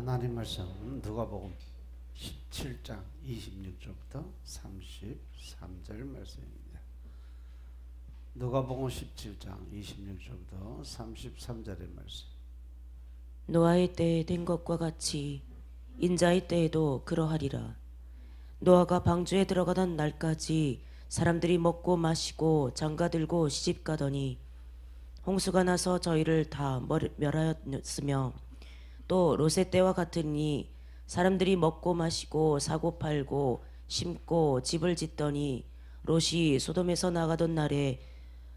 하나님 말씀 누가복음 17장 26절부터 33절 말씀입니다. 누가복음 17장 26절부터 33절의 말씀. 노아의 때에 된 것과 같이 인자의 때에도 그러하리라. 노아가 방주에 들어가던 날까지 사람들이 먹고 마시고 장가들고 시집가더니 홍수가 나서 저희를 다 멸하였으며, 또 롯의 때와 같으니 사람들이 먹고 마시고 사고 팔고 심고 집을 짓더니 롯이 소돔에서 나가던 날에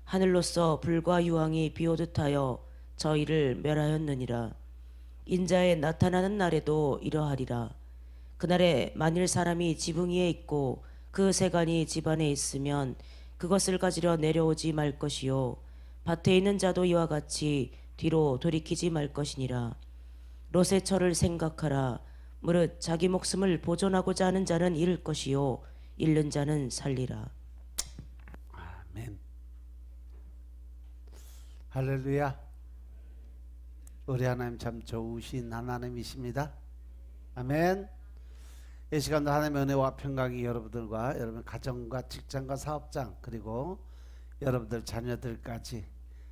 하늘로서 불과 유황이 비오듯 하여 저희를 멸하였느니라. 인자의 나타나는 날에도 이러하리라. 그날에 만일 사람이 지붕 위에 있고 그 세간이 집안에 있으면 그것을 가지러 내려오지 말 것이요, 밭에 있는 자도 이와 같이 뒤로 돌이키지 말 것이니라. 롯의 처를 생각하라. 무릇 자기 목숨을 보존하고자 하는 자는 잃을 것이요, 잃는 자는 살리라. 아멘. 할렐루야. 우리 하나님 참 좋으신 하나님이십니다. 아멘. 이 시간도 하나님의 은혜와 평강이 여러분들과 여러분 가정과 직장과 사업장 그리고 여러분들 자녀들까지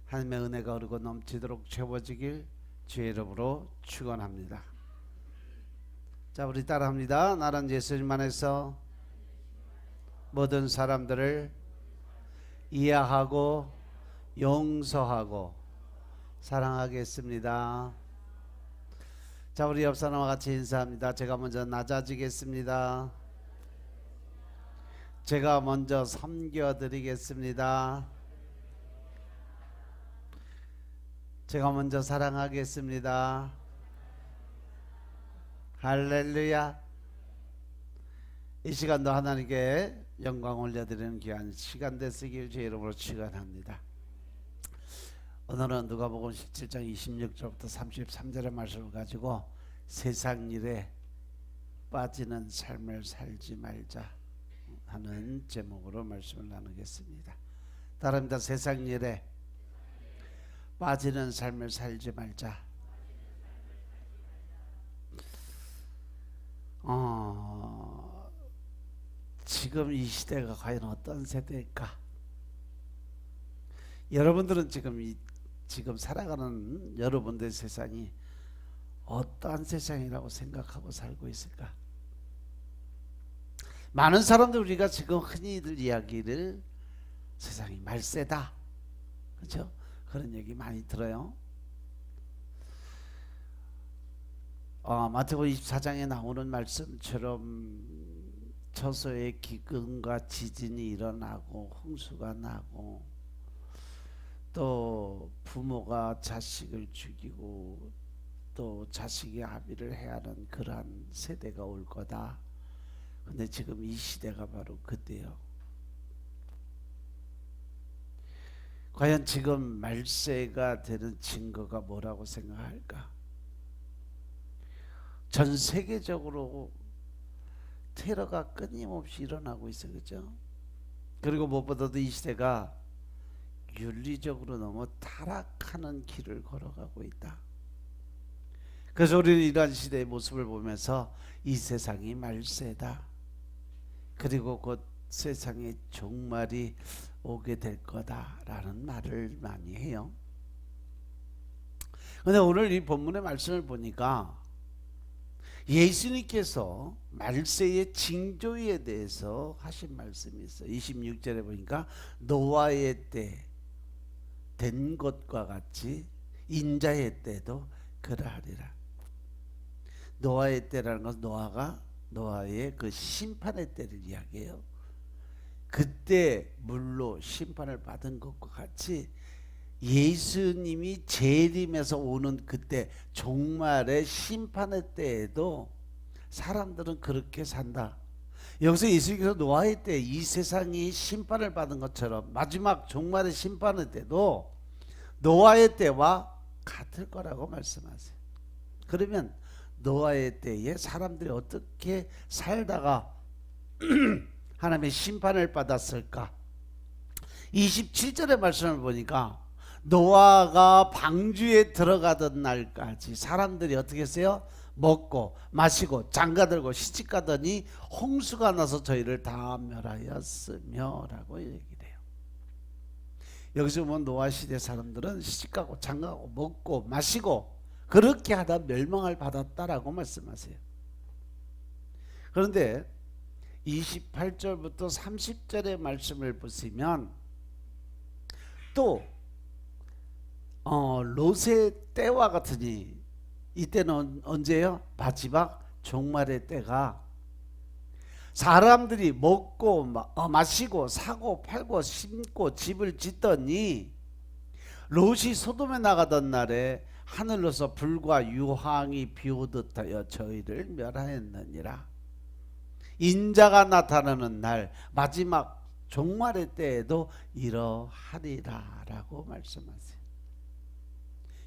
하나님의 은혜가 흐르고 넘치도록 채워지길 주의 이름으로 축원합니다. 자, 우리 따라합니다. 나는 예수님 안에서 모든 사람들을 이해하고 용서하고 사랑하겠습니다. 자, 우리 옆 사람과 같이 인사합니다. 제가 먼저 낮아지겠습니다. 제가 먼저 섬겨드리겠습니다. 제가 먼저 사랑하겠습니다. 할렐루야. 이 시간도 하나님께 영광 올려드리는 귀한 시간 되시길 제 이름으로 축원합니다. 오늘은 누가복음 17장 26절부터 33절의 말씀을 가지고 세상 일에 빠지는 삶을 살지 말자 하는 제목으로 말씀을 나누겠습니다. 따라합니다. 세상 일에 빠지는 삶을 살지 말자. 지금 이 시대가 과연 어떤 세대일까? 여러분들은 지금 살아가는 여러분들의 세상이 어떠한 세상이라고 생각하고 살고 있을까? 많은 사람들 우리가 지금 흔히들 이야기를 세상이 말세다, 그렇죠? 그런 얘기 많이 들어요. 마태복음 24장에 나오는 말씀처럼 처소에 기근과 지진이 일어나고 홍수가 나고 또 부모가 자식을 죽이고 또 자식이 아비를 해야 하는 그러한 세대가 올 거다. 근데 지금 이 시대가 바로 그때요. 과연 지금 말세가 되는 증거가 뭐라고 생각할까? 전 세계적으로 테러가 끊임없이 일어나고 있어요, 그렇죠? 그리고 무엇보다도 이 시대가 윤리적으로 너무 타락하는 길을 걸어가고 있다. 그래서 우리는 이러한 시대의 모습을 보면서 이 세상이 말세다, 그리고 곧 세상의 종말이 오게 될 거다라는 말을 많이 해요. 그런데 오늘 이 본문의 말씀을 보니까 예수님께서 말세의 징조에 대해서 하신 말씀이 있어요. 26절에 보니까 노아의 때 된 것과 같이 인자의 때도 그러하리라. 노아의 때라는 것은 노아의 그 심판의 때를 이야기해요. 그때 물로 심판을 받은 것과 같이 예수님이 재림에서 오는 그때 종말의 심판의 때에도 사람들은 그렇게 산다. 여기서 예수님께서 노아의 때 이 세상이 심판을 받은 것처럼 마지막 종말의 심판의 때도 노아의 때와 같을 거라고 말씀하세요. 그러면 노아의 때에 사람들이 어떻게 살다가 하나님의 심판을 받았을까? 27절의 말씀을 보니까 노아가 방주에 들어가던 날까지 사람들이 어떻게 했어요? 먹고 마시고 장가들고 시집가더니 홍수가 나서 저희를 다 멸하였으며 라고 얘기를 해요. 여기서 보면 노아 시대 사람들은 시집가고 장가고 먹고 마시고 그렇게 하다 멸망을 받았다라고 말씀하세요. 그런데 28절부터 30절의 말씀을 보시면 또 롯의 때와 같으니, 이때는 언제요? 마지막 종말의 때가 사람들이 먹고 마시고 사고 팔고 심고 집을 짓더니 롯이 소돔에 나가던 날에 하늘로서 불과 유황이 비오듯 하여 저희를 멸하였느니라. 인자가 나타나는 날 마지막 종말의 때에도 이러하리라 라고 말씀하세요.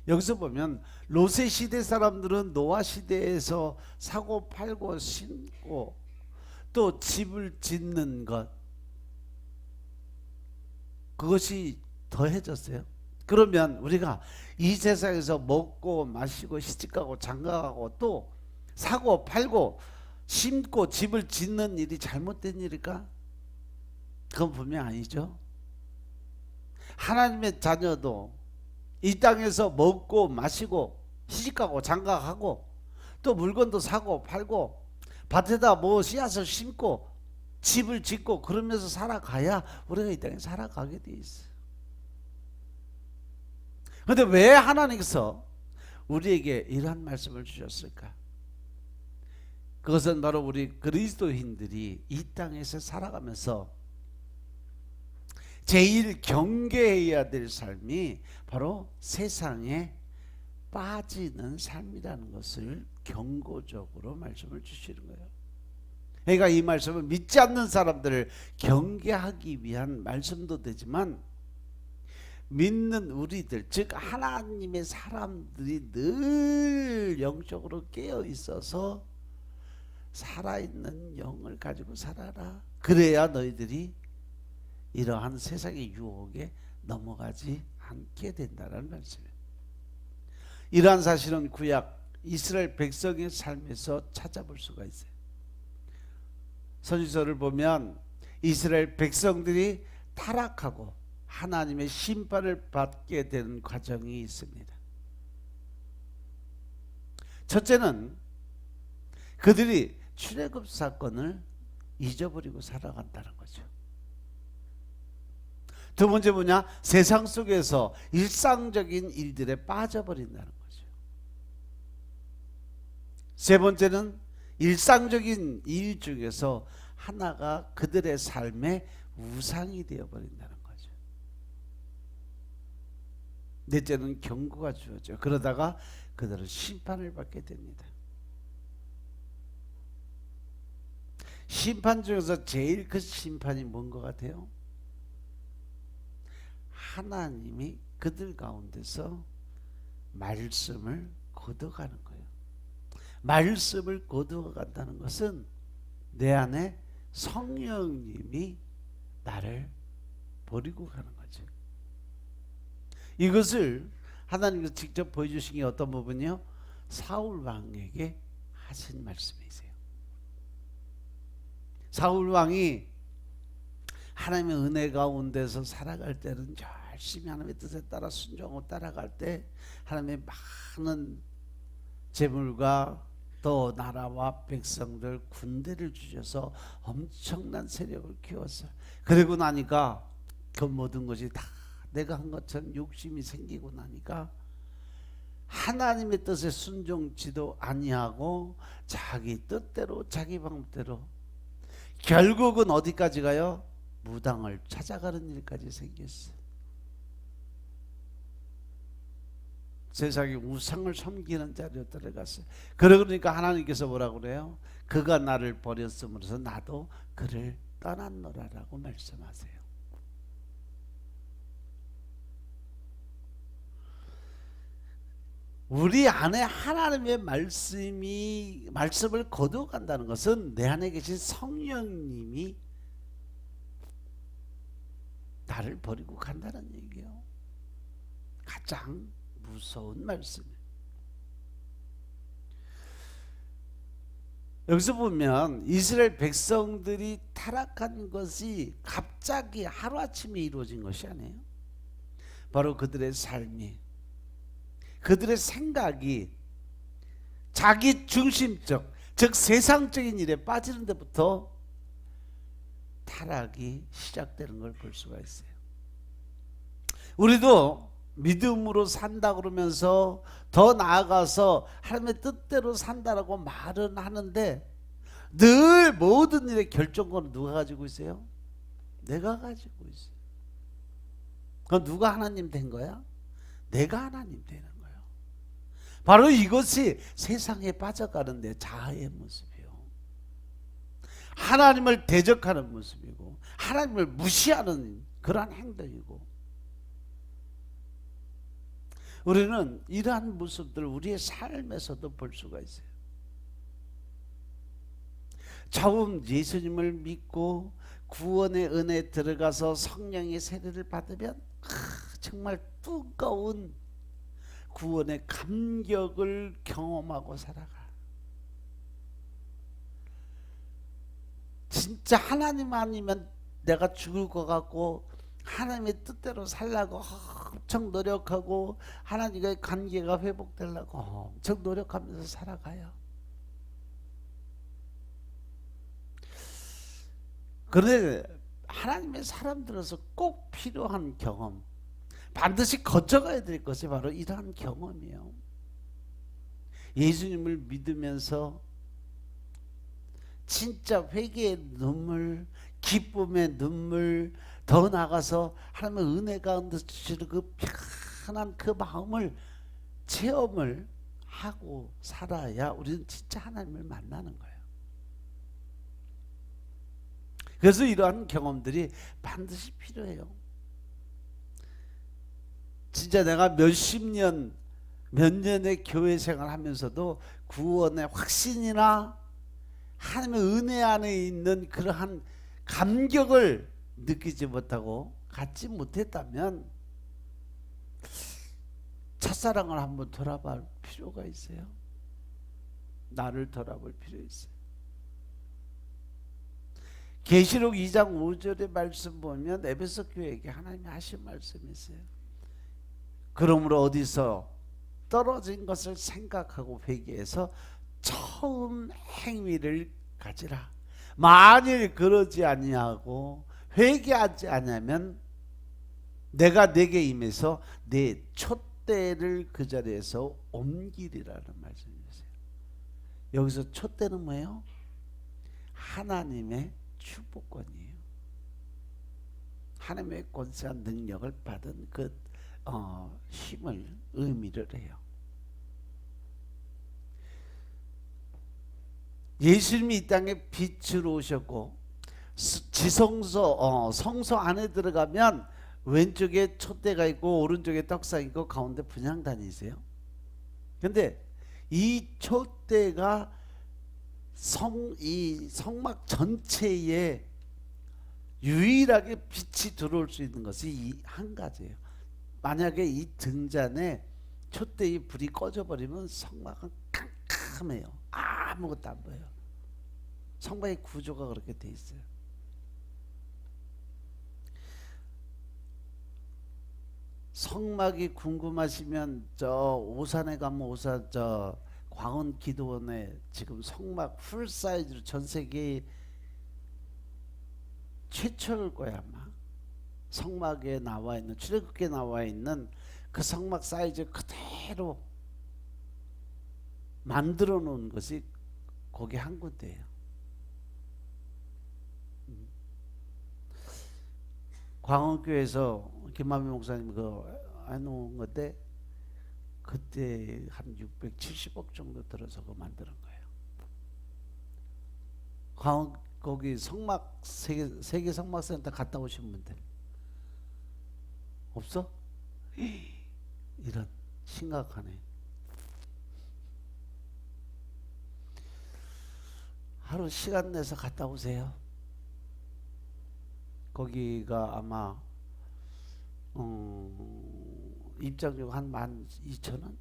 여기서 보면 롯의 시대 사람들은 노아 시대에서 사고 팔고 심고 또 집을 짓는 것, 그것이 더해졌어요. 그러면 우리가 이 세상에서 먹고 마시고 시집가고 장가가고 또 사고 팔고 심고 집을 짓는 일이 잘못된 일일까? 그건 분명 아니죠. 하나님의 자녀도 이 땅에서 먹고 마시고 시집가고 장가가고 또 물건도 사고 팔고 밭에다 뭐 씨앗을 심고 집을 짓고 그러면서 살아가야 우리가 이 땅에 살아가게 돼 있어요. 그런데 왜 하나님께서 우리에게 이러한 말씀을 주셨을까? 그것은 바로 우리 그리스도인들이 이 땅에서 살아가면서 제일 경계해야 될 삶이 바로 세상에 빠지는 삶이라는 것을 경고적으로 말씀을 주시는 거예요. 그러니까 이 말씀은 믿지 않는 사람들을 경계하기 위한 말씀도 되지만 믿는 우리들, 즉 하나님의 사람들이 늘 영적으로 깨어 있어서 살아있는 영을 가지고 살아라. 그래야 너희들이 이러한 세상의 유혹에 넘어가지 않게 된다는 말씀이에요. 이러한 사실은 구약 이스라엘 백성의 삶에서 찾아볼 수가 있어요. 선지서를 보면 이스라엘 백성들이 타락하고 하나님의 심판을 받게 되는 과정이 있습니다. 첫째는 그들이 출애굽 사건을 잊어버리고 살아간다는 거죠. 두 번째 뭐냐? 세상 속에서 일상적인 일들에 빠져버린다는 거죠. 세 번째는 일상적인 일 중에서 하나가 그들의 삶의 우상이 되어버린다는 거죠. 넷째는 경고가 주어져. 그러다가 그들은 심판을 받게 됩니다. 심판 중에서 제일 큰 심판이 뭔 것 같아요? 하나님이 그들 가운데서 말씀을 거둬가는 거예요. 말씀을 거둬간다는 것은 내 안에 성령님이 나를 버리고 가는 거죠. 이것을 하나님께서 직접 보여주신 게 어떤 부분이요? 사울 왕에게 하신 말씀이세요. 사울 왕이 하나님의 은혜 가운데서 살아갈 때는 열심히 하나님의 뜻에 따라 순종하고 따라갈 때 하나님의 많은 재물과 또 나라와 백성들 군대를 주셔서 엄청난 세력을 키웠어요. 그러고 나니까 그 모든 것이 다 내가 한 것처럼 욕심이 생기고 나니까 하나님의 뜻에 순종치도 아니하고 자기 뜻대로 자기 방법대로 결국은 어디까지 가요? 무당을 찾아가는 일까지 생겼어요. 세상에 우상을 섬기는 자리로 들어갔어요. 그러니까 하나님께서 뭐라고 그래요? 그가 나를 버렸음으로써 나도 그를 떠났노라라고 말씀하세요. 우리 안에 하나님의 말씀을 거두어간다는 것은 내 안에 계신 성령님이 나를 버리고 간다는 얘기예요. 가장 무서운 말씀이에요. 여기서 보면 이스라엘 백성들이 타락한 것이 갑자기 하루아침에 이루어진 것이 아니에요. 바로 그들의 삶이, 그들의 생각이 자기 중심적, 즉 세상적인 일에 빠지는 데부터 타락이 시작되는 걸 볼 수가 있어요. 우리도 믿음으로 산다 그러면서 더 나아가서 하나님의 뜻대로 산다라고 말은 하는데 늘 모든 일의 결정권은 누가 가지고 있어요? 내가 가지고 있어요. 그럼 누가 하나님 된 거야? 내가 하나님 되는 거예요. 바로 이것이 세상에 빠져가는 내 자아의 모습이에요. 하나님을 대적하는 모습이고 하나님을 무시하는 그러한 행동이고, 우리는 이러한 모습들을 우리의 삶에서도 볼 수가 있어요. 처음 예수님을 믿고 구원의 은혜에 들어가서 성령의 세례를 받으면 정말 뜨거운 구원의 감격을 경험하고 살아가. 진짜 하나님 아니면 내가 죽을 것 같고 하나님의 뜻대로 살려고 엄청 노력하고 하나님과의 관계가 회복되려고 엄청 노력하면서 살아가요. 그런데 하나님의 사람들로서 꼭 필요한 경험, 반드시 거쳐가야 될 것이 바로 이러한 경험이에요. 예수님을 믿으면서 진짜 회개의 눈물, 기쁨의 눈물, 더 나아가서 하나님의 은혜 가운데 주시는 그 편한 그 마음을 체험을 하고 살아야 우리는 진짜 하나님을 만나는 거예요. 그래서 이러한 경험들이 반드시 필요해요. 진짜 내가 몇십 년, 몇 년의 교회 생활하면서도 구원의 확신이나 하나님의 은혜 안에 있는 그러한 감격을 느끼지 못하고 갖지 못했다면 첫사랑을 한번 돌아볼 필요가 있어요. 나를 돌아볼 필요 있어요. 계시록 2장 5절의 말씀 보면 에베소 교회에게 하나님이 하신 말씀이 있어요. 그러므로 어디서 떨어진 것을 생각하고 회개해서 처음 행위를 가지라. 만일 그러지 아니하고 회개하지 아니하면 내가 내게 임해서 내 촛대를 그 자리에서 옮기리라는 말씀이세요. 여기서 촛대는 뭐예요? 하나님의 축복권이에요. 하나님의 권세한 능력을 받은 그 힘을 의미를 해요. 예수님이 이 땅에 빛으로 오셨고 지성소 성소 안에 들어가면 왼쪽에 촛대가 있고 오른쪽에 떡상이 있고 가운데 분향단이 있어요. 근데 이 촛대가 이 성막 전체에 유일하게 빛이 들어올 수 있는 것이 이 한 가지예요. 만약에 이 등잔에 촛대의 불이 꺼져버리면 성막은 캄캄해요. 아무것도 안 보여요. 성막의 구조가 그렇게 돼 있어요. 성막이 궁금하시면 저 오산에 가면 오산 저 광원 기도원에 지금 성막 풀 사이즈로 전 세계 최초일 거야 아마. 성막에 나와 있는 출애굽기에 나와 있는 그 성막 사이즈 그대로 만들어 놓은 것이 거기 한 군데예요. 광원교회에서 김만미 목사님 그 해놓은 건데 그때 한 670억 정도 들어서 그거 만드는 거예요. 광원 거기 성막 세계 성막센터 갔다 오신 분들 없어? 이런 심각하네. 하루 시간 내서 갔다 오세요. 거기가 아마 입장료 한 12,000원?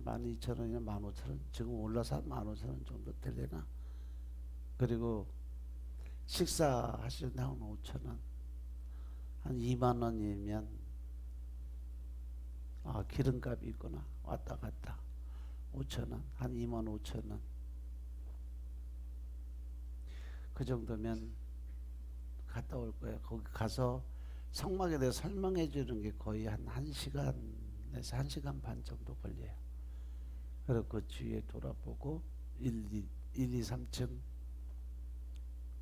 12,000원이나 15,000원, 지금 올라서 한 15,000원 정도 되려나. 그리고 식사하시는데 한 5,000원, 한 2만 원이면 기름값이 있구나, 왔다 갔다 5,000원, 한 25,000원. 그 정도면 갔다 올 거예요. 거기 가서 성막에 대해 설명해 주는 게 거의 한 1시간에서 1시간 반 정도 걸려요. 그리고 그 주위에 돌아보고 1, 2, 3층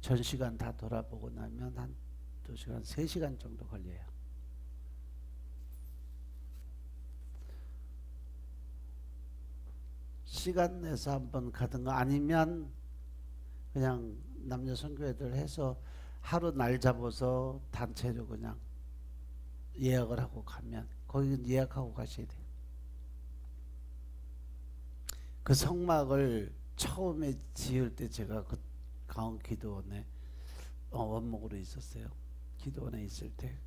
전시관 다 돌아보고 나면 한 2시간, 3시간 정도 걸려요. 시간 내서 한번 가든가 아니면 그냥 남녀 선교회들 해서 하루 날 잡아서 단체로 그냥 예약을 하고 가면, 거기 예약하고 가셔야 돼요. 그 성막을 처음에 지을 때 제가 그 강원 기도원에 원목으로 있었어요. 기도원에 있을 때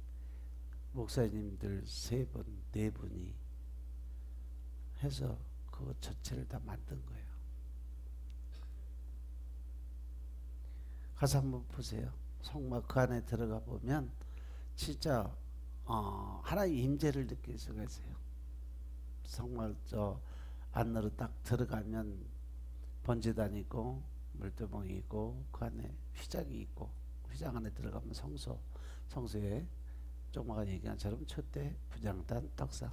목사님들 3분, 4분이 해서 그거 전체를 다 만든 거예요. 가서 한번 보세요. 성막 그 안에 들어가 보면 진짜 하나의 임재를 느낄 수가 있어요. 성막 저 안으로 딱 들어가면 번제단 있고 물두멍이 있고 그 안에 휘장이 있고, 휘장 안에 들어가면 성소에 조마가 얘기한 처럼 촛대, 부장단, 떡상,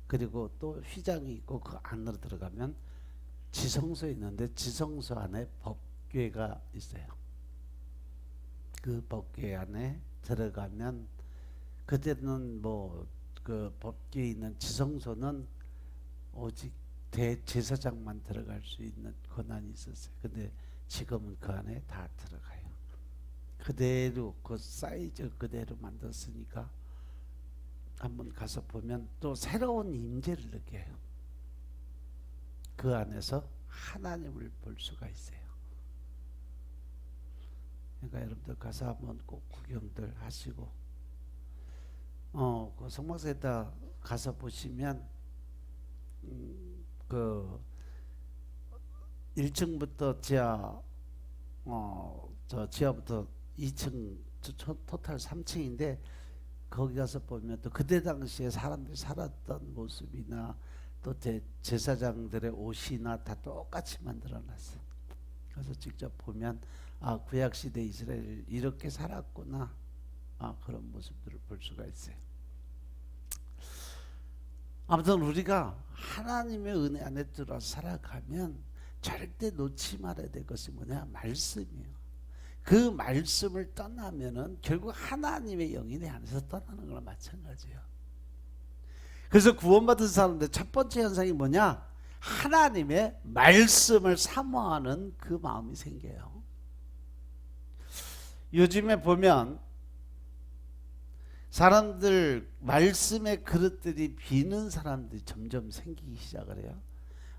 그리고 또 휘장이 있고 그 안으로 들어가면 지성소 있는데 지성소 안에 법궤가 있어요. 그 법궤 안에 들어가면 그때는 뭐 그 법궤 있는 지성소는 오직 대제사장만 들어갈 수 있는 권한이 있었어요. 근데 지금은 그 안에 다 들어가요. 그대로 그 사이즈 그대로 만들었으니까 한번 가서 보면 또 새로운 임재를 느껴요. 그 안에서 하나님을 볼 수가 있어요. 그러니까 여러분들 가서 한번 꼭 구경들 하시고, 그 성막사에다 가서 보시면 그 1층부터 지하, 저 지하부터 2층, 토탈 3층인데 거기 가서 보면 또 그때 당시에 사람들이 살았던 모습이나 또 제사장들의 옷이나 다 똑같이 만들어놨어요. 그래서 직접 보면 구약시대 이스라엘 이렇게 살았구나, 그런 모습들을 볼 수가 있어요. 아무튼 우리가 하나님의 은혜 안에 들어 살아가면 절대 놓지 말아야 될 것이 뭐냐? 말씀이에요. 그 말씀을 떠나면은 결국 하나님의 영이 내 안에서 떠나는 거랑 마찬가지예요. 그래서 구원받은 사람들 첫 번째 현상이 뭐냐? 하나님의 말씀을 사모하는 그 마음이 생겨요. 요즘에 보면 사람들 말씀의 그릇들이 비는 사람들이 점점 생기기 시작을 해요.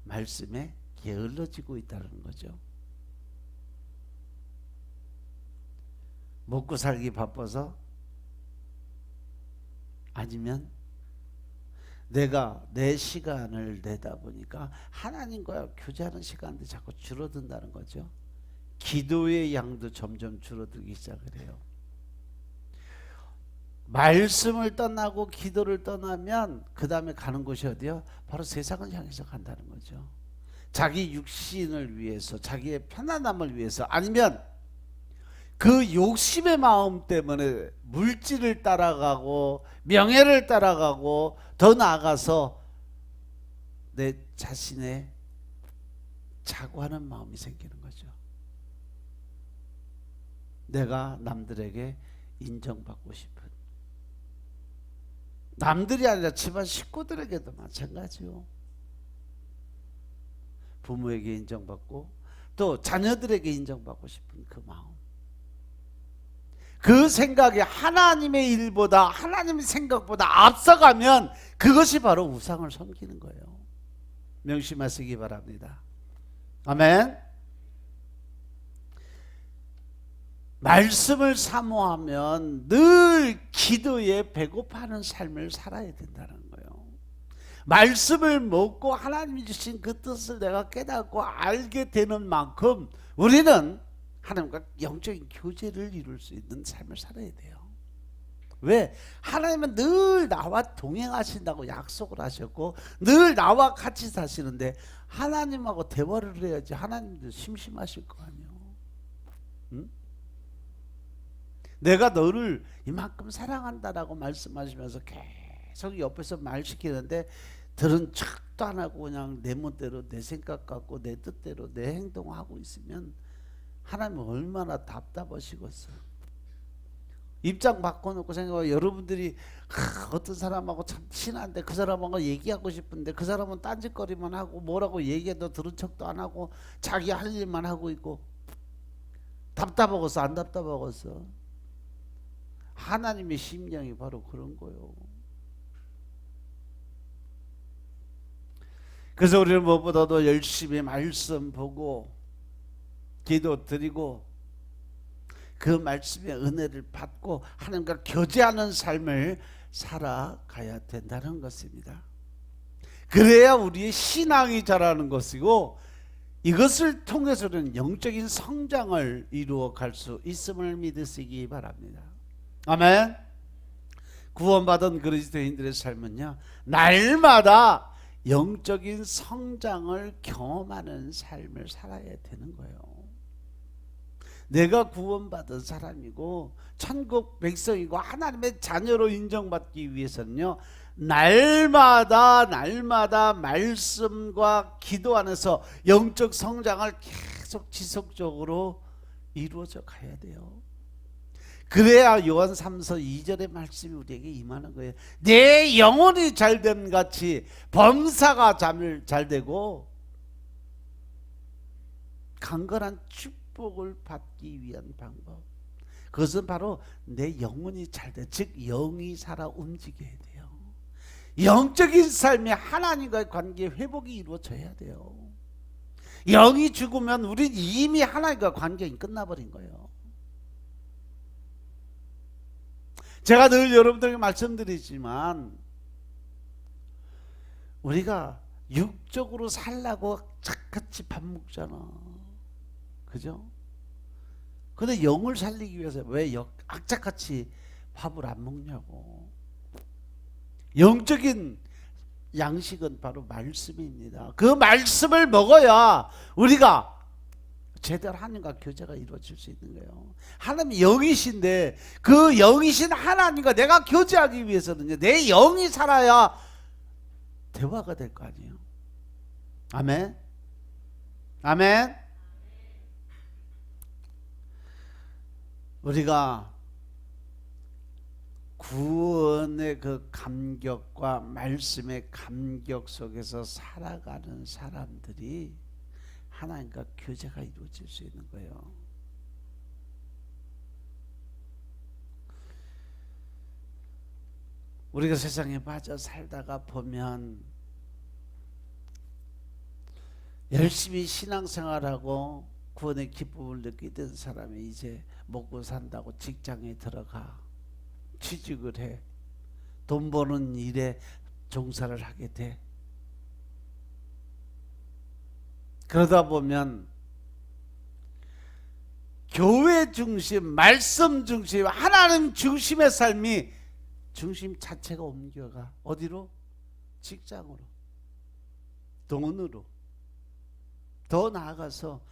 말씀에 게을러지고 있다는 거죠. 먹고 살기 바빠서, 아니면 내가 내 시간을 내다 보니까 하나님과 교제하는 시간들이 자꾸 줄어든다는 거죠. 기도의 양도 점점 줄어들기 시작을 해요. 말씀을 떠나고 기도를 떠나면 그 다음에 가는 곳이 어디요? 바로 세상을 향해서 간다는 거죠. 자기 육신을 위해서, 자기의 편안함을 위해서, 아니면 그 욕심의 마음 때문에 물질을 따라가고 명예를 따라가고, 더 나아가서 내 자신의 자고하는 마음이 생기는 거죠. 내가 남들에게 인정받고 싶은, 남들이 아니라 집안 식구들에게도 마찬가지요. 부모에게 인정받고 또 자녀들에게 인정받고 싶은 그 마음, 그 생각이 하나님의 일보다, 하나님의 생각보다 앞서가면 그것이 바로 우상을 섬기는 거예요. 명심하시기 바랍니다. 아멘. 말씀을 사모하면 늘 기도에 배고파하는 삶을 살아야 된다는 거예요. 말씀을 먹고 하나님이 주신 그 뜻을 내가 깨닫고 알게 되는 만큼 우리는 하나님과 영적인 교제를 이룰 수 있는 삶을 살아야 돼요. 왜? 하나님은 늘 나와 동행하신다고 약속을 하셨고 늘 나와 같이 사시는데 하나님하고 대화를 해야지. 하나님도 심심하실 거 아니에요. 응? 내가 너를 이만큼 사랑한다라고 말씀하시면서 계속 옆에서 말 시키는데 들은 척도 안 하고 그냥 내 멋대로 내 생각 갖고 내 뜻대로 내 행동하고 있으면 하나님은 얼마나 답답하시겠어. 입장 바꿔놓고 생각하고 여러분들이 어떤 사람하고 참 친한데 그 사람하고 얘기하고 싶은데 그 사람은 딴짓거리만 하고 뭐라고 얘기해도 들은 척도 안 하고 자기 할 일만 하고 있고 답답하겠어? 안 답답하겠어? 하나님의 심령이 바로 그런 거예요. 그래서 우리는 무엇보다도 열심히 말씀 보고 기도 드리고 그 말씀의 은혜를 받고 하나님과 교제하는 삶을 살아가야 된다는 것입니다. 그래야 우리의 신앙이 자라는 것이고 이것을 통해서는 영적인 성장을 이루어 갈 수 있음을 믿으시기 바랍니다. 아멘. 구원받은 그리스도인들의 삶은요, 날마다 영적인 성장을 경험하는 삶을 살아야 되는 거예요. 내가 구원받은 사람이고 천국 백성이고 하나님의 자녀로 인정받기 위해서는요, 날마다 말씀과 기도 안에서 영적 성장을 계속 지속적으로 이루어져 가야 돼요. 그래야 요한 3서 2절의 말씀이 우리에게 임하는 거예요. 내 영혼이 잘됨 같이 범사가 잘 되고 강건한 축복을 받기 위한 방법, 그것은 바로 내 영혼이 잘돼, 즉 영이 살아 움직여야 돼요. 영적인 삶이 하나님과의 관계 회복이 이루어져야 돼요. 영이 죽으면 우린 이미 하나님과 관계가 끝나버린 거예요. 제가 늘 여러분들에게 말씀드리지만 우리가 육적으로 살라고 착같이 밥 먹잖아, 그죠? 근데 영을 살리기 위해서 왜 악착같이 밥을 안 먹냐고. 영적인 양식은 바로 말씀입니다. 그 말씀을 먹어야 우리가 제대로 하나님과 교제가 이루어질 수 있는 거예요. 하나님이 영이신데 그 영이신 하나님과 내가 교제하기 위해서는 내 영이 살아야 대화가 될 거 아니에요. 아멘. 아멘. 우리가 구원의 그 감격과 말씀의 감격 속에서 살아가는 사람들이 하나님과 교제가 이루어질 수 있는 거예요. 우리가 세상에 빠져 살다가 보면 열심히 신앙생활하고 구원의 기쁨을 느끼던 사람이 이제 먹고 산다고 직장에 들어가 취직을 해, 돈 버는 일에 종사를 하게 돼. 그러다 보면 교회 중심, 말씀 중심, 하나님 중심의 삶이 중심 자체가 옮겨가. 어디로? 직장으로, 돈으로, 더 나아가서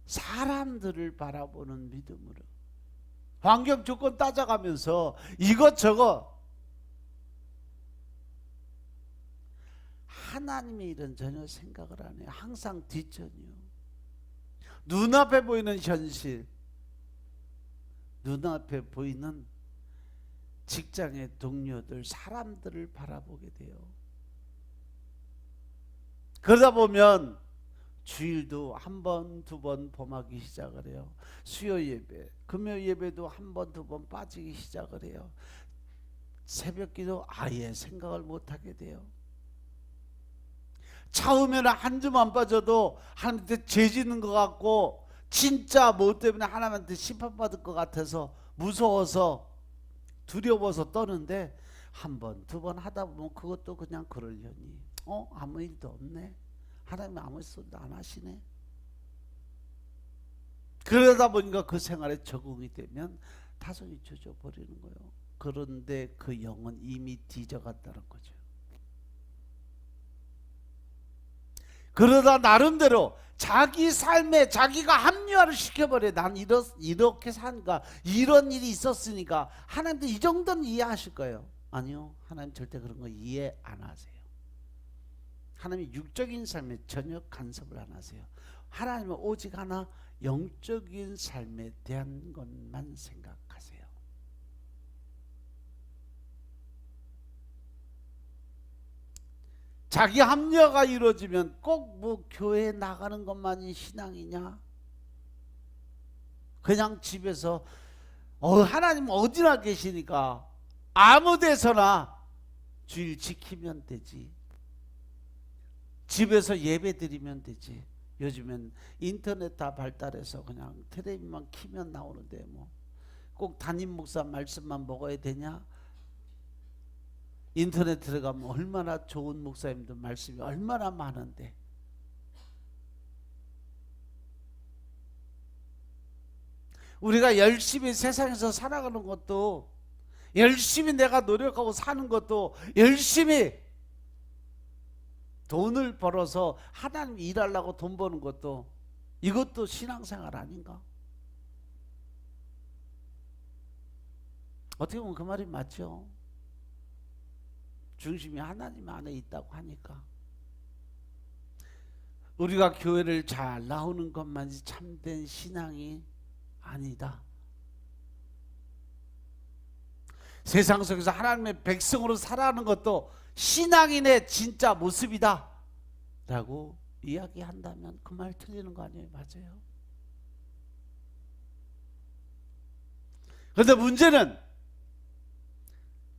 사람들을 바라보는 믿음으로, 환경 조건 따져가면서 이것저것 하나님의 일은 전혀 생각을 안 해요. 항상 뒷전이요. 눈앞에 보이는 현실, 눈앞에 보이는 직장의 동료들, 사람들을 바라보게 돼요. 그러다 보면 주일도 한 번, 두 번 범하기 시작을 해요. 수요 예배, 금요 예배도 한 번, 두 번 빠지기 시작을 해요. 새벽 기도 아예 생각을 못하게 돼요. 처음에는 한 줌 안 빠져도 하나님한테 죄 짓는 것 같고 진짜 뭐 때문에 하나님한테 심판받을 것 같아서 무서워서 두려워서 떠는데 한 번, 두 번 하다 보면 그것도 그냥 그러려니. 아무 일도 없네. 하나님이 아무 소리도 안 하시네. 그러다 보니까 그 생활에 적응이 되면 타성이 젖어버리는 거예요. 그런데 그 영은 이미 뒤져갔다는 거죠. 그러다 나름대로 자기 삶에 자기가 합리화를 시켜버려. 난 이렇게 사니까, 이런 일이 있었으니까 하나님도 이 정도는 이해하실 거예요. 아니요, 하나님 절대 그런 거 이해 안 하세요. 하나님이 육적인 삶에 전혀 간섭을 안 하세요. 하나님은 오직 하나, 영적인 삶에 대한 것만 생각하세요. 자기 합리화가 이루어지면 꼭 뭐 교회에 나가는 것만이 신앙이냐? 그냥 집에서 하나님 어디나 계시니까 아무 데서나 주일 지키면 되지. 집에서 예배 드리면 되지. 요즘엔 인터넷 다 발달해서 그냥 텔레비만 키면 나오는데 뭐 꼭 담임 목사 말씀만 먹어야 되냐? 인터넷 들어가면 얼마나 좋은 목사님들 말씀이 얼마나 많은데. 우리가 열심히 세상에서 살아가는 것도, 열심히 내가 노력하고 사는 것도, 열심히 돈을 벌어서 하나님 일하려고 돈 버는 것도, 이것도 신앙생활 아닌가? 어떻게 보면 그 말이 맞죠. 중심이 하나님 안에 있다고 하니까. 우리가 교회를 잘 나오는 것만이 참된 신앙이 아니다. 세상 속에서 하나님의 백성으로 살아가는 것도 신앙인의 진짜 모습이다 라고 이야기한다면 그 말 틀리는 거 아니에요? 맞아요. 그런데 문제는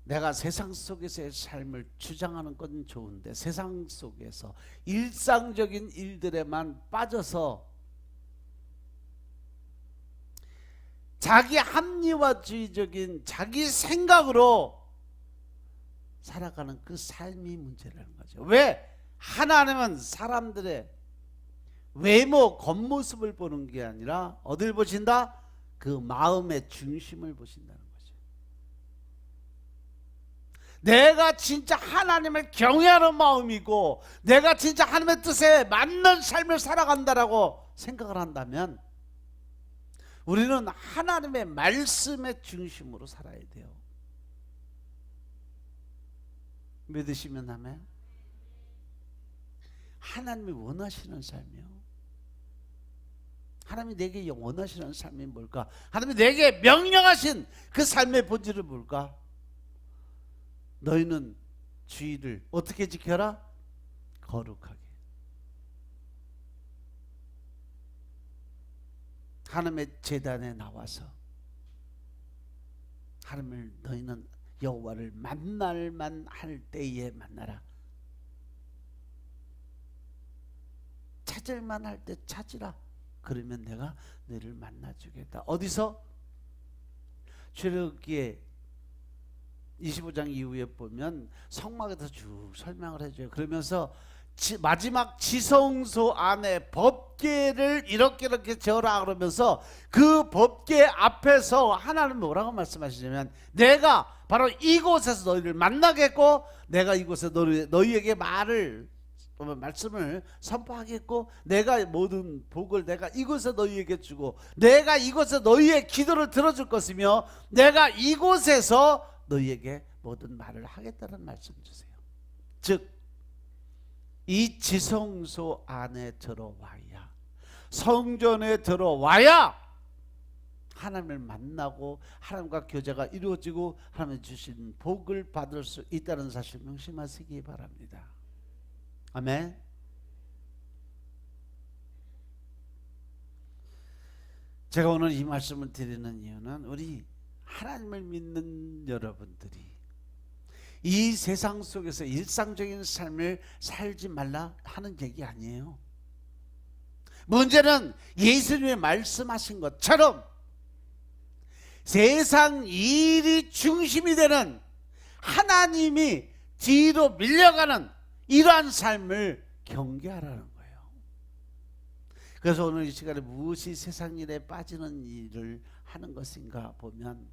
내가 세상 속에서의 삶을 주장하는 건 좋은데 세상 속에서 일상적인 일들에만 빠져서 자기 합리화주의적인 자기 생각으로 살아가는 그 삶이 문제라는 거죠. 왜? 하나님은 사람들의 외모, 겉모습을 보는 게 아니라 어딜 보신다? 그 마음의 중심을 보신다는 거죠. 내가 진짜 하나님을 경외하는 마음이고 내가 진짜 하나님의 뜻에 맞는 삶을 살아간다라고 생각을 한다면 우리는 하나님의 말씀의 중심으로 살아야 돼요. 믿으시면 아멘. 하나님이 원하시는 삶이요. 하나님이 내게 원하시는 삶이 뭘까? 하나님이 내게 명령하신 그 삶의 본질은 뭘까? 너희는 주의를 어떻게 지켜라? 거룩하게. 하나님의 제단에 나와서 하나님을 너희는 여호와를 만날만 할 때에 만나라. 찾을만 할 때 찾으라. 그러면 내가 너희를 만나주겠다. 어디서? 출애굽기에 25장 이후에 보면 성막에서 쭉 설명을 해줘요. 그러면서 마지막 지성소 안에 법궤를 이렇게 재어라 그러면서 그 법궤 앞에서 하나님 뭐라고 말씀하시냐면 내가 바로 이곳에서 너희를 만나겠고 내가 이곳에 너희에게 말씀을 선포하겠고 내가 모든 복을 내가 이곳에 너희에게 주고 내가 이곳에 너희의 기도를 들어줄 것이며 내가 이곳에서 너희에게 모든 말을 하겠다는 말씀 주세요. 즉 이 지성소 안에 들어와야 성전에 들어와야 하나님을 만나고 하나님과 교제가 이루어지고 하나님 주신 복을 받을 수 있다는 사실 명심하시기 바랍니다. 아멘. 제가 오늘 이 말씀을 드리는 이유는 우리 하나님을 믿는 여러분들이 이 세상 속에서 일상적인 삶을 살지 말라 하는 얘기 아니에요. 문제는 예수님이 말씀하신 것처럼 세상 일이 중심이 되는 하나님이 뒤로 밀려가는 이러한 삶을 경계하라는 거예요. 그래서 오늘 이 시간에 무엇이 세상 일에 빠지는 일을 하는 것인가 보면,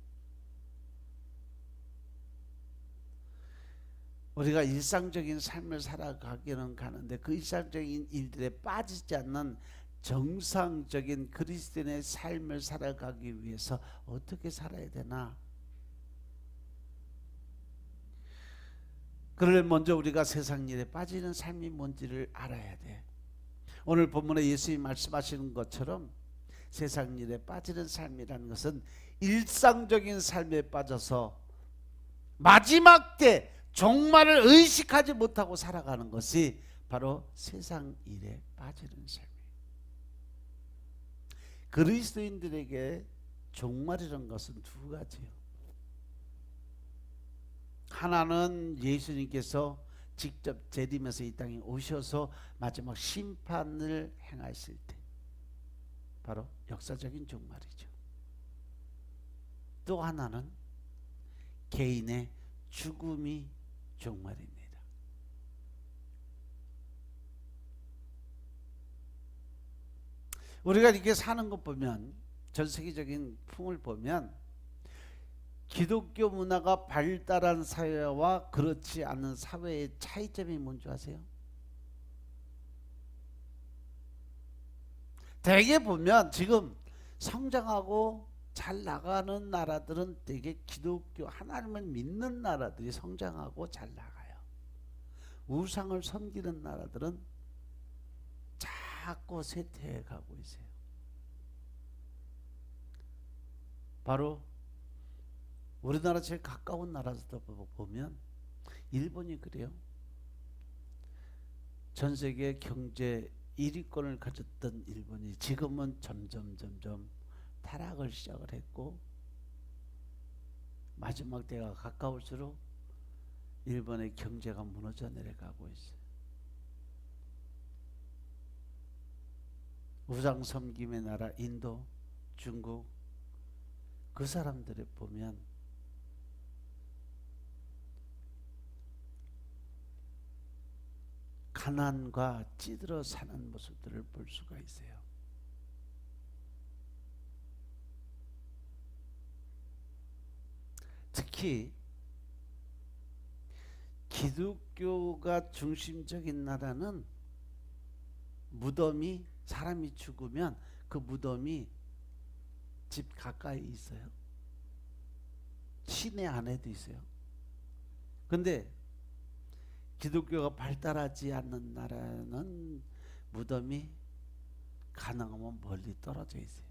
우리가 일상적인 삶을 살아가기는 가는데 그 일상적인 일들에 빠지지 않는 정상적인 그리스도인의 삶을 살아가기 위해서 어떻게 살아야 되나? 그러려면 먼저 우리가 세상 일에 빠지는 삶이 뭔지를 알아야 돼. 오늘 본문에 예수님이 말씀하시는 것처럼 세상 일에 빠지는 삶이라는 것은 일상적인 삶에 빠져서 마지막 때 종말을 의식하지 못하고 살아가는 것이 바로 세상 일에 빠지는 삶이에요. 그리스도인들에게 종말이라는 것은 두 가지예요. 하나는 예수님께서 직접 재림해서 이 땅에 오셔서 마지막 심판을 행하실 때, 바로 역사적인 종말이죠. 또 하나는 개인의 죽음이 종말입니다. 우리가 이렇게 사는 것 보면, 전 세계적인 풍을 보면 기독교 문화가 발달한 사회와 그렇지 않은 사회의 차이점이 뭔지 아세요? 대개 보면 지금 성장하고 잘 나가는 나라들은 되게 기독교 하나님을 믿는 나라들이 성장하고 잘 나가요. 우상을 섬기는 나라들은 자꾸 쇠퇴해 가고 있어요. 바로 우리나라 제일 가까운 나라에서 보면 일본이 그래요. 전 세계 경제 1위권을 가졌던 일본이 지금은 점점 타락을 시작을 했고, 마지막 때가 가까울수록 일본의 경제가 무너져 내려가고 있어요. 우상 섬김의 나라 인도, 중국, 그 사람들을 보면 가난과 찌들어 사는 모습들을 볼 수가 있어요. 특히 기독교가 중심적인 나라는 무덤이, 사람이 죽으면 그 무덤이 집 가까이 있어요. 시내 안에도 있어요. 근데 기독교가 발달하지 않는 나라는 무덤이 가능하면 멀리 떨어져 있어요.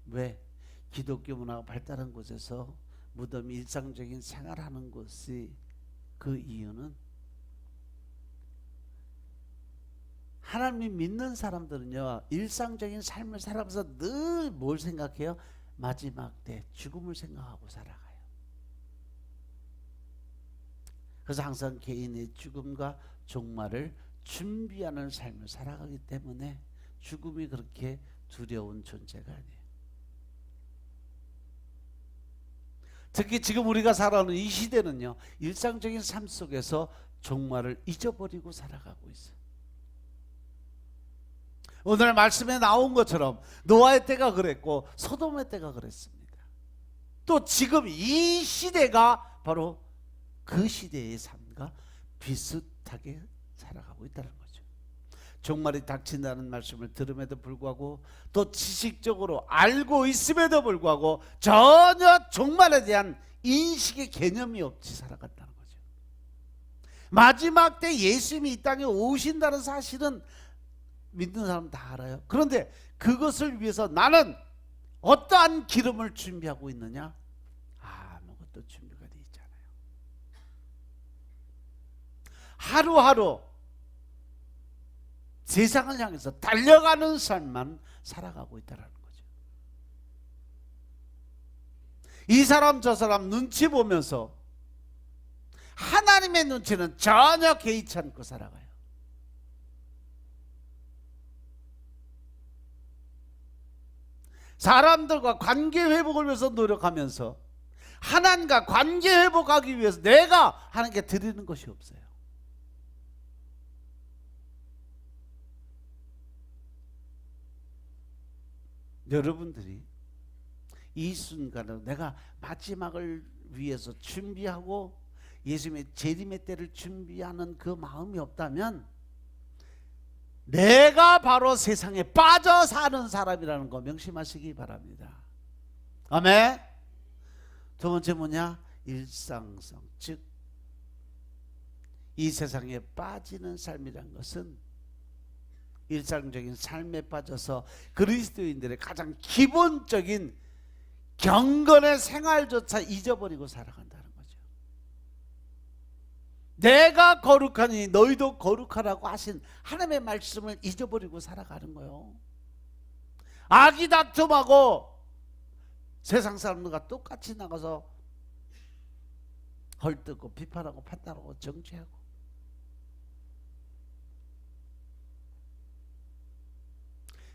왜? 기독교 문화가 발달한 곳에서 무덤이 일상적인 생활하는 것이, 그 이유는 하나님 믿는 사람들은요, 일상적인 삶을 살아가면서 늘 뭘 생각해요? 마지막 때 죽음을 생각하고 살아가요. 그래서 항상 개인의 죽음과 종말을 준비하는 삶을 살아가기 때문에 죽음이 그렇게 두려운 존재가 아니에요. 특히 지금 우리가 살아가는 이 시대는요, 일상적인 삶 속에서 종말을 잊어버리고 살아가고 있어요. 오늘 말씀에 나온 것처럼 노아의 때가 그랬고 소돔의 때가 그랬습니다. 또 지금 이 시대가 바로 그 시대의 삶과 비슷하게 살아가고 있다는 거죠. 종말이 닥친다는 말씀을 들음에도 불구하고, 또 지식적으로 알고 있음에도 불구하고 전혀 종말에 대한 인식의 개념이 없이 살아간다는 거죠. 마지막 때 예수님이 이 땅에 오신다는 사실은 믿는 사람 다 알아요. 그런데 그것을 위해서 나는 어떠한 기름을 준비하고 있느냐? 아무것도 준비가 되어 있지 않아요. 하루하루 세상을 향해서 달려가는 삶만 살아가고 있다는 거죠. 이 사람 저 사람 눈치 보면서 하나님의 눈치는 전혀 개의치 않고 살아가요. 사람들과 관계 회복을 위해서 노력하면서 하나님과 관계 회복하기 위해서 내가 하나님께 드리는 것이 없어요. 여러분들이 이 순간을 내가 마지막을 위해서 준비하고 예수님의 재림의 때를 준비하는 그 마음이 없다면 내가 바로 세상에 빠져 사는 사람이라는 거 명심하시기 바랍니다. 아멘. 두 번째 뭐냐? 일상성, 즉 이 세상에 빠지는 삶이란 것은 일상적인 삶에 빠져서 그리스도인들의 가장 기본적인 경건의 생활조차 잊어버리고 살아간다는 거죠. 내가 거룩하니 너희도 거룩하라고 하신 하나님의 말씀을 잊어버리고 살아가는 거예요. 악이 다툼하고 세상 사람들과 똑같이 나가서 헐뜯고 비판하고 판단하고 정죄하고,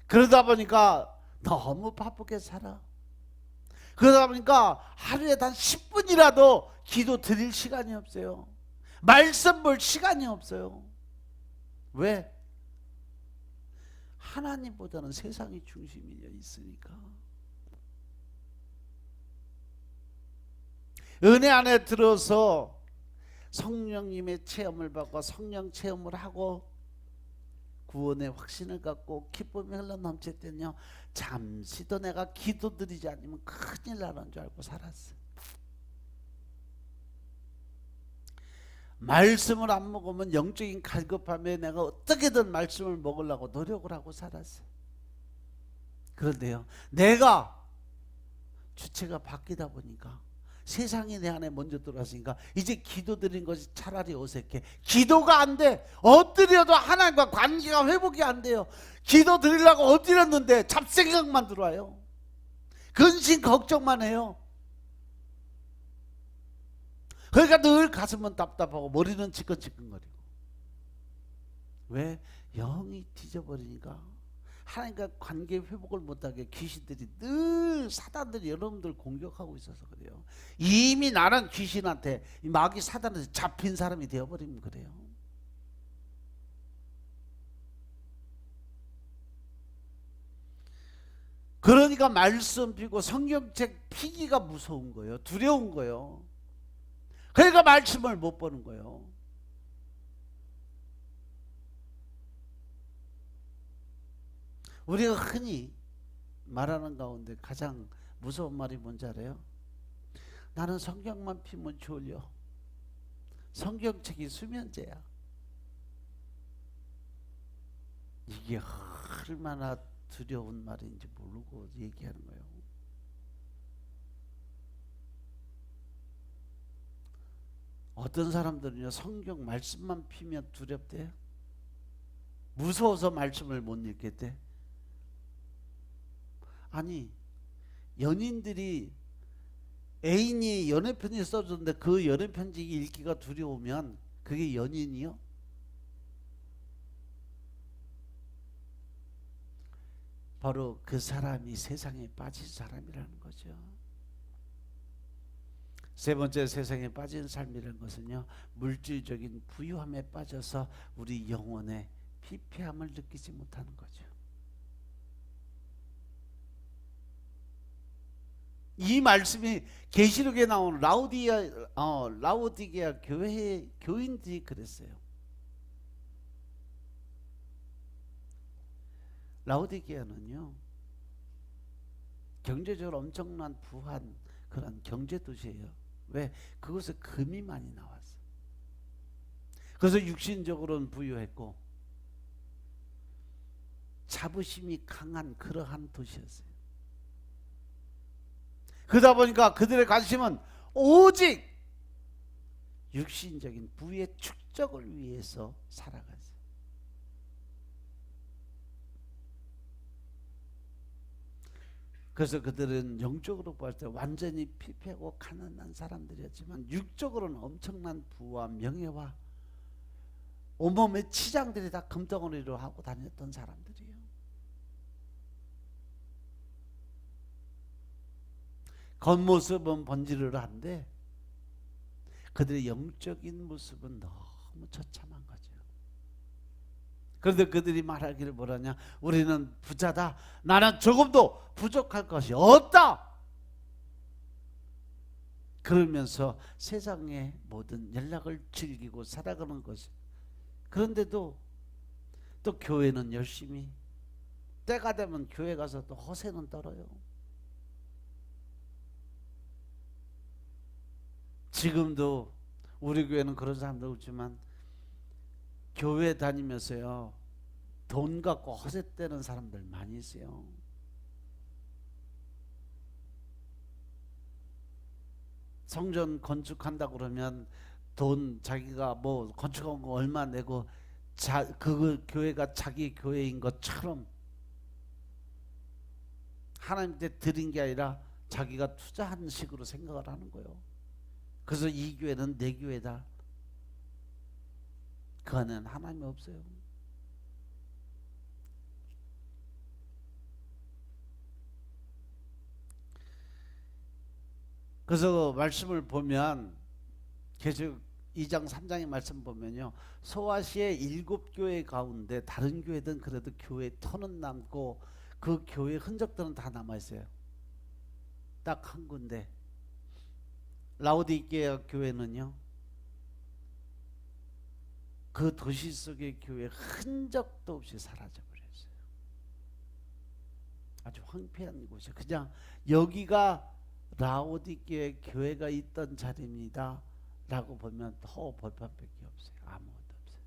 그러다 보니까 너무 바쁘게 살아. 그러다 보니까 하루에 단 10분이라도 기도 드릴 시간이 없어요. 말씀 볼 시간이 없어요. 왜? 하나님보다는 세상이 중심이 있으니까. 은혜 안에 들어서 성령님의 체험을 받고 성령 체험을 하고 구원의 확신을 갖고 기쁨이 흘러넘칠 때는요, 잠시도 내가 기도드리지 않으면 큰일 나는 줄 알고 살았어요. 말씀을 안 먹으면 영적인 갈급함에 내가 어떻게든 말씀을 먹으려고 노력을 하고 살았어요. 그런데요, 내가 주체가 바뀌다 보니까 세상이 내 안에 먼저 들어왔으니까 이제 기도드린 것이 차라리 어색해. 기도가 안 돼. 엎드려도 하나님과 관계가 회복이 안 돼요. 기도 드리려고 엎드렸는데 잡생각만 들어와요. 근심 걱정만 해요. 그러니까 늘 가슴은 답답하고 머리는 지끈지끈거리고. 왜? 영이 뒤져버리니까 하나님과 관계 회복을 못하게 귀신들이 늘 사단들이 여러분들 공격하고 있어서 그래요. 이미 나는 귀신한테 마귀 사단한테 잡힌 사람이 되어버리면 그래요. 그러니까 말씀 피고 성경책 피기가 무서운 거예요. 두려운 거예요. 그러니까 말씀을 못 보는 거예요. 우리가 흔히 말하는 가운데 가장 무서운 말이 뭔지 알아요? 나는 성경만 피면 졸려. 성경책이 수면제야. 이게 얼마나 두려운 말인지 모르고 얘기하는 거예요. 어떤 사람들은요, 성경 말씀만 피면 두렵대요. 무서워서 말씀을 못 읽겠대. 아니, 연인들이 애인이 연애편지 써줬는데 그 연애편지 읽기가 두려우면 그게 연인이요? 바로 그 사람이 세상에 빠진 사람이라는 거죠. 세 번째, 세상에 빠진 삶이라는 것은요, 물질적인 부유함에 빠져서 우리 영혼의 피폐함을 느끼지 못하는 거죠. 이 말씀이 계시록에 나오는 라오디게아 교회 교인들이 그랬어요. 라오디게아는요, 경제적으로 엄청난 부한 그런 경제 도시예요. 왜? 그곳에 금이 많이 나왔어. 그래서 육신적으로는 부유했고 자부심이 강한 그러한 도시였어요. 그러다 보니까 그들의 관심은 오직 육신적인 부의 축적을 위해서 살아갔어요. 그래서 그들은 영적으로 봤을 때 완전히 피폐하고 가난한 사람들이었지만 육적으로는 엄청난 부와 명예와 온몸의 치장들이 다 금덩어리로 하고 다녔던 사람들이에요. 겉모습은 번지르르한데 그들의 영적인 모습은 너무 처참한 거죠. 그런데 그들이 말하기를 뭐라냐? 우리는 부자다. 나는 조금도 부족할 것이 없다. 그러면서 세상의 모든 연락을 즐기고 살아가는 것이. 그런데도 또 교회는 열심히, 때가 되면 교회 가서 또 허세는 떨어요. 지금도 우리 교회는 그런 사람도 없지만 교회 다니면서요 돈 갖고 허세 떼는 사람들 많이 있어요. 성전 건축한다고 그러면 돈 자기가 뭐 건축한 거 얼마 내고 그 교회가 자기 교회인 것처럼 하나님께 드린 게 아니라 자기가 투자한 식으로 생각을 하는 거예요. 그래서 이 교회는 내 교회다. 그 안에는 하나님이 없어요. 그래서 말씀을 보면 계속 2장 3장의 말씀 보면요, 소아시의 7교회 가운데 다른 교회든 그래도 교회 터는 남고 그 교회 흔적들은 다 남아있어요. 딱 한 군데 라오디게아 교회는요, 그 도시 속의 교회 흔적도 없이 사라져버렸어요. 아주 황폐한 곳이에요. 그냥 여기가 라오디게아 교회가 있던 자리입니다 라고 보면 더 벌판밖에 없어요. 아무것도 없어요.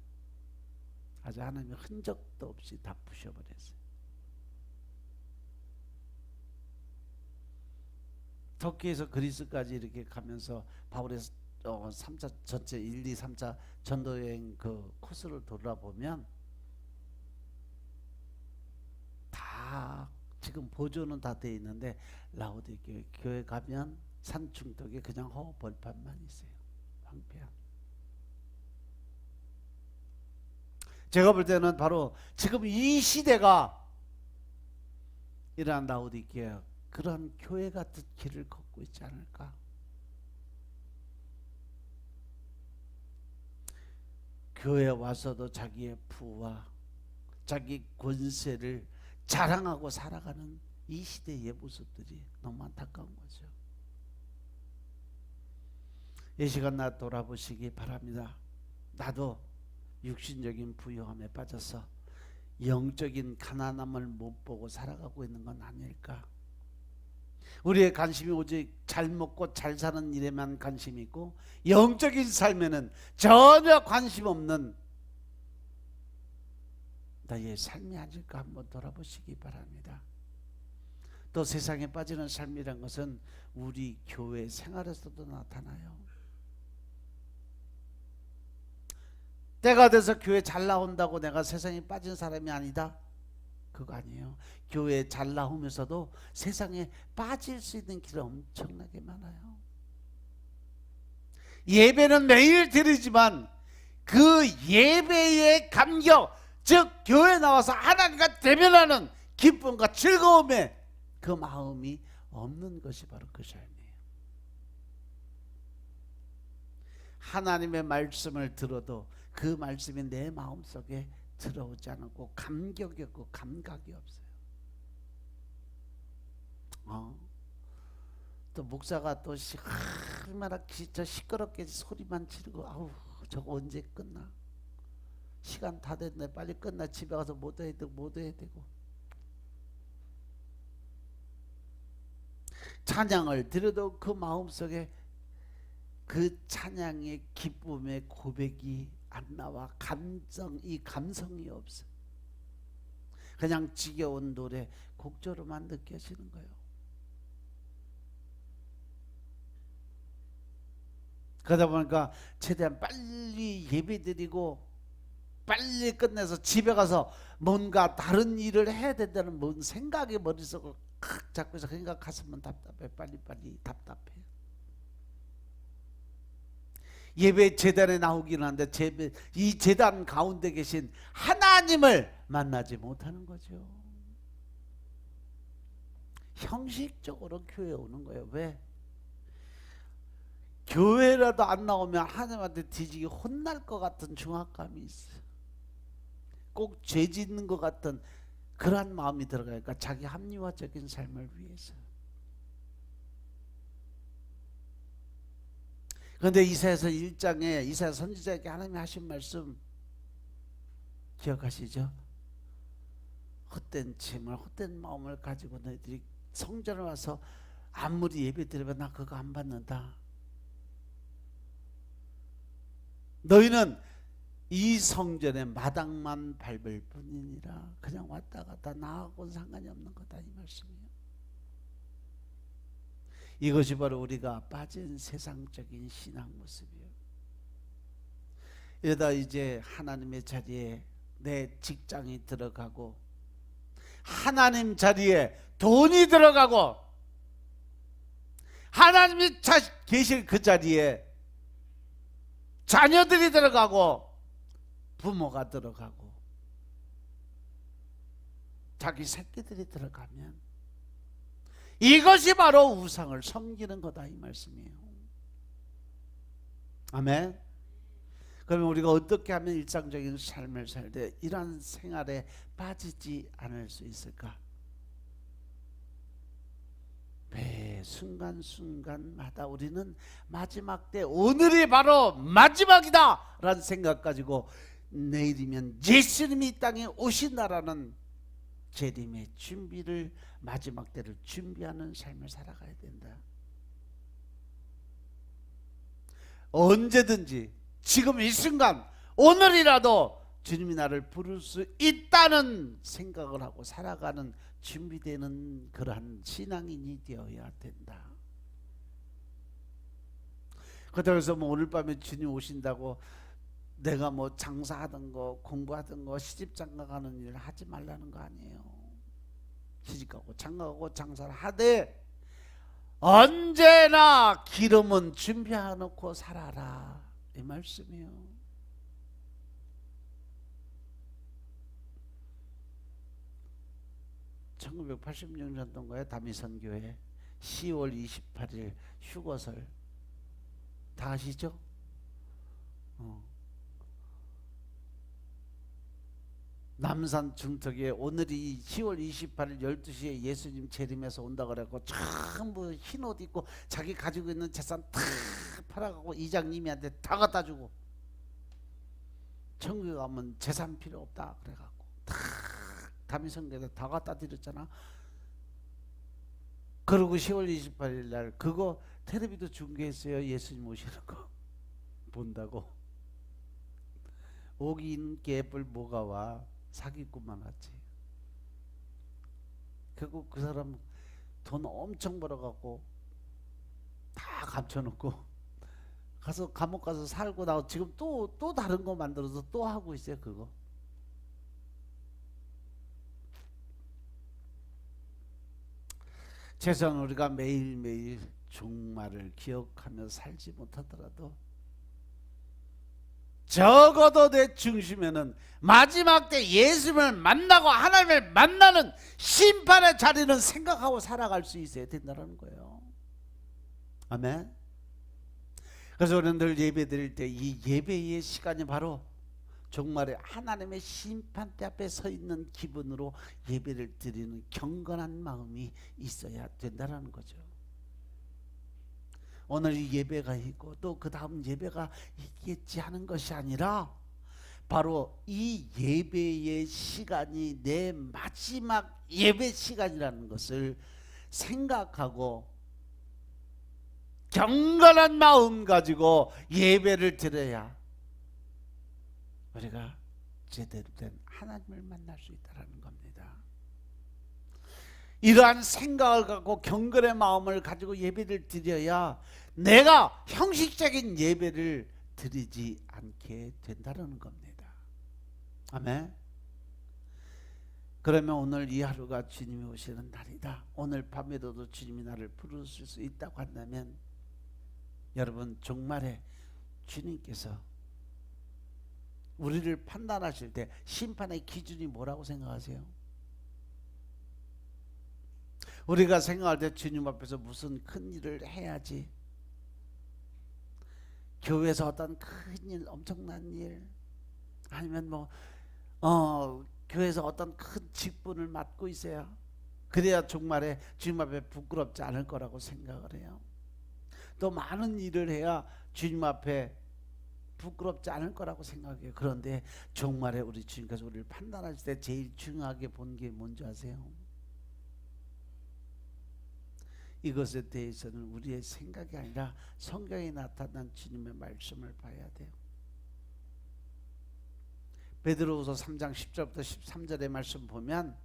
아주 하나님의 흔적도 없이 다 부셔버렸어요. 터키에서 그리스까지 이렇게 가면서 바울의 3차 전체 1, 2, 3차 전도여행 그 코스를 돌아보면 다 지금 보존은 다 돼 있는데 라오디게아 교회 가면 산중턱에 그냥 벌판만 있어요. 황폐한. 제가 볼 때는 바로 지금 이 시대가 이러한 라오디게아 그런 교회 같은 길을 걷고 있지 않을까? 교회에 와서도 자기의 부와 자기 권세를 자랑하고 살아가는 이 시대의 모습들이 너무 안타까운 거죠. 이 시간 나 돌아보시기 바랍니다. 나도 육신적인 부유함에 빠져서 영적인 가난함을 못 보고 살아가고 있는 건 아닐까? 우리의 관심이 오직 잘 먹고 잘 사는 일에만 관심이 있고 영적인 삶에는 전혀 관심 없는 나의 삶이 아닐까 한번 돌아보시기 바랍니다. 또 세상에 빠지는 삶이란 것은 우리 교회 생활에서도 나타나요. 때가 돼서 교회 잘 나온다고 내가 세상에 빠진 사람이 아니다? 그거 아니에요. 교회에 잘 나오면서도 세상에 빠질 수 있는 길이 엄청나게 많아요. 예배는 매일 드리지만 그 예배의 감격, 즉 교회에 나와서 하나님과 대면하는 기쁨과 즐거움에 그 마음이 없는 것이 바로 그 삶이에요. 하나님의 말씀을 들어도 그 말씀이 내 마음속에 들어오지 않고 감격이 없고 감각이 없어요. 또 목사가 또 얼마나 진짜 시끄럽게 소리만 지르고 아우 저거 언제 끝나? 시간 다 됐네. 빨리 끝나. 집에 가서 뭐 해야 되고. 찬양을 드려도 그 마음속에 그 찬양의 기쁨의 고백이 안 나와. 이 감성이 없어. 그냥 지겨운 노래 곡조로만 느껴지는 거예요. 그러다 보니까 최대한 빨리 예배드리고 빨리 끝내서 집에 가서 뭔가 다른 일을 해야 된다는 뭔 생각이 머릿속을 칵 잡고 있어. 그러니까 가슴은 답답해. 빨리빨리 답답해. 예배 재단에 나오기는 한데 이 재단 가운데 계신 하나님을 만나지 못하는 거죠. 형식적으로 교회에 오는 거예요. 왜? 교회라도 안 나오면 하나님한테 뒤지게 혼날 것 같은 중압감이 있어요. 꼭 죄 짓는 것 같은 그러한 마음이 들어가니까 자기 합리화적인 삶을 위해서. 그런데 이사야서 1장에 이사야 선지자에게 하나님이 하신 말씀 기억하시죠? 헛된 짐을 헛된 마음을 가지고 너희들이 성전에 와서 아무리 예배드리면 나 그거 안 받는다. 너희는 이 성전의 마당만 밟을 뿐이니라. 그냥 왔다 갔다 나하고는 상관이 없는 거다, 이 말씀이에요. 이것이 바로 우리가 빠진 세상적인 신앙 모습이에요. 이러다 이제 하나님의 자리에 내 직장이 들어가고 하나님 자리에 돈이 들어가고 하나님이 계실 그 자리에 자녀들이 들어가고 부모가 들어가고 자기 새끼들이 들어가면 이것이 바로 우상을 섬기는 거다, 이 말씀이에요. 아멘. 그러면 우리가 어떻게 하면 일상적인 삶을 살 때 이러한 생활에 빠지지 않을 수 있을까? 매 순간순간마다 우리는 마지막 때 오늘이 바로 마지막이다 라는 생각 가지고 내일이면 예수님이 이 땅에 오신다라는 재림의 준비를, 마지막 때를 준비하는 삶을 살아가야 된다. 언제든지 지금 이 순간 오늘이라도 주님이 나를 부를 수 있다는 생각을 하고 살아가는 준비되는 그러한 신앙인이 되어야 된다. 그래서 뭐 오늘 밤에 주님 오신다고 내가 뭐 장사하던 거 공부하던 거 시집 장가가는 일을 하지 말라는 거 아니에요. 시집가고 장가가고 장사를 하되 언제나 기름은 준비해 놓고 살아라, 이 말씀이에요. (1986년도인가요) 다미선교회 10월 28일 휴거설 다 아시죠? 남산 중턱에 오늘이 10월 28일 12시에 예수님 재림해서 온다 그래갖고 전부 흰 옷 입고 자기 가지고 있는 재산 다 팔아가고 이장님한테 다 갖다 주고 천국에 가면 재산 필요 없다 그래갖고 다 다미성교에다 다 갖다 드렸잖아. 그리고 10월 28일 날 그거 텔레비도 중계했어요. 예수님 오시는 거 본다고. 오긴 개뿔 뭐가 와, 사기꾼만 왔지. 결국 그 사람 돈 엄청 벌어갖고 다 감춰놓고 가서 감옥 가서 살고 나고 지금 또 다른 거 만들어서 또 하고 있어요. 그거 최소한 우리가 매일매일 종말을 기억하며 살지 못하더라도 적어도 내 중심에는 마지막 때 예수님을 만나고 하나님을 만나는 심판의 자리는 생각하고 살아갈 수 있어야 된다는 거예요. 아멘. 그래서 우리는 늘 예배 드릴 때 이 예배의 시간이 바로 종말에 하나님의 심판대 앞에 서 있는 기분으로 예배를 드리는 경건한 마음이 있어야 된다는 거죠. 오늘 이 예배가 있고 또 그 다음 예배가 있겠지 하는 것이 아니라 바로 이 예배의 시간이 내 마지막 예배 시간이라는 것을 생각하고 경건한 마음 가지고 예배를 드려야 우리가 제대로 된 하나님을 만날 수 있다는 겁니다. 이러한 생각을 갖고 경건의 마음을 가지고 예배를 드려야 내가 형식적인 예배를 드리지 않게 된다는 겁니다. 아멘. 그러면 오늘 이 하루가 주님이 오시는 날이다. 오늘 밤에도 주님이 나를 부르실 수 있다고 한다면 여러분 종말에 주님께서 우리를 판단하실 때 심판의 기준이 뭐라고 생각하세요? 우리가 생각할 때 주님 앞에서 무슨 큰 일을 해야지 교회에서 어떤 큰 일, 엄청난 일, 아니면 교회에서 어떤 큰 직분을 맡고 있어야, 그래야 정말에 주님 앞에 부끄럽지 않을 거라고 생각을 해요. 또 많은 일을 해야 주님 앞에 부끄럽지 않을 거라고 생각해요. 그런데 정말에 우리 주님께서 우리를 판단하실 때 제일 중요하게 본 게 뭔지 아세요? 이것에 대해서는 우리의 생각이 아니라 성경에 나타난 주님의 말씀을 봐야 돼요. 베드로후서 3장 10절부터 13절의 말씀 보면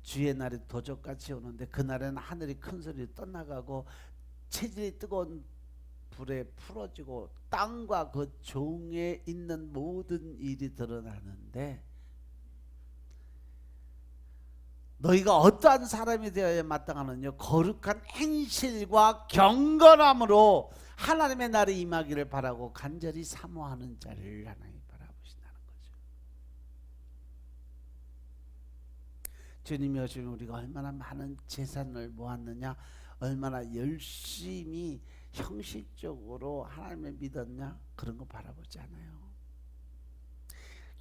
주의 날이 도적같이 오는데 그날에는 하늘이 큰 소리로 떠나가고 체질이 뜨거운 불에 풀어지고 땅과 그 종에 있는 모든 일이 드러나는데 너희가 어떠한 사람이 되어야 마땅하느냐? 거룩한 행실과 경건함으로 하나님의 날이 임하기를 바라고 간절히 사모하는 자를 하나님 바라보신다는 거죠. 주님이 오시면 우리가 얼마나 많은 재산을 모았느냐, 얼마나 열심히 형식적으로 하나님을 믿었냐, 그런 거 바라보지 않아요.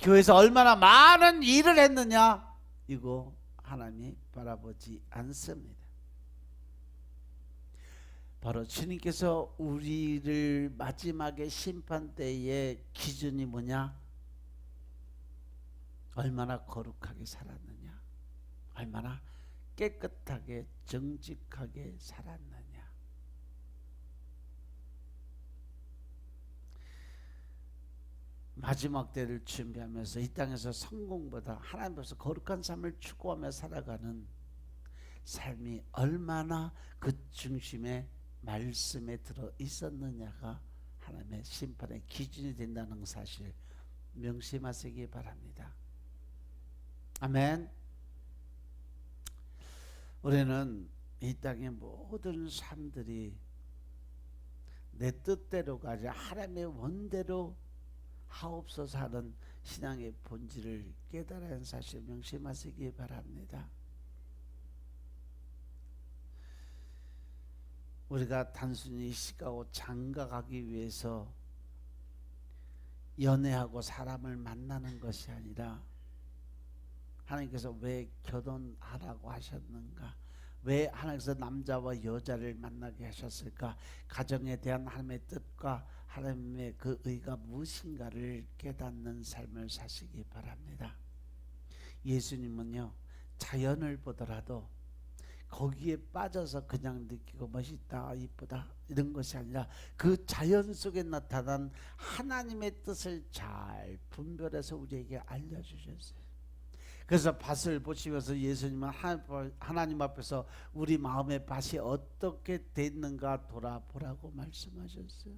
교회에서 얼마나 많은 일을 했느냐, 이거 하나님이 바라보지 않습니다. 바로 주님께서 우리를 마지막에 심판 때의 기준이 뭐냐? 얼마나 거룩하게 살았느냐, 얼마나 깨끗하게 정직하게 살았느냐. 마지막 때를 준비하면서 이 땅에서 성공보다 하나님 앞에서 거룩한 삶을 추구하며 살아가는 삶이 얼마나 그 중심에 말씀에 들어 있었느냐가 하나님의 심판의 기준이 된다는 사실 명심하시기 바랍니다. 아멘. 우리는 이 땅의 모든 삶들이 내 뜻대로 가지 하나님의 원대로 하옵소서 하는 신앙의 본질을 깨달아야 하는 사실 명심하시기 바랍니다. 우리가 단순히 시가고 장가가기 위해서 연애하고 사람을 만나는 것이 아니라 하나님께서 왜 결혼하라고 하셨는가, 왜 하나님께서 남자와 여자를 만나게 하셨을까, 가정에 대한 하나님의 뜻과 하나님의 그 의가 무엇인가를 깨닫는 삶을 사시기 바랍니다. 예수님은요, 자연을 보더라도 거기에 빠져서 그냥 느끼고 멋있다, 이쁘다 이런 것이 아니라 그 자연 속에 나타난 하나님의 뜻을 잘 분별해서 우리에게 알려주셨어요. 그래서 밭을 보시면서 예수님은 하나님 앞에서 우리 마음의 밭이 어떻게 됐는가 돌아보라고 말씀하셨어요.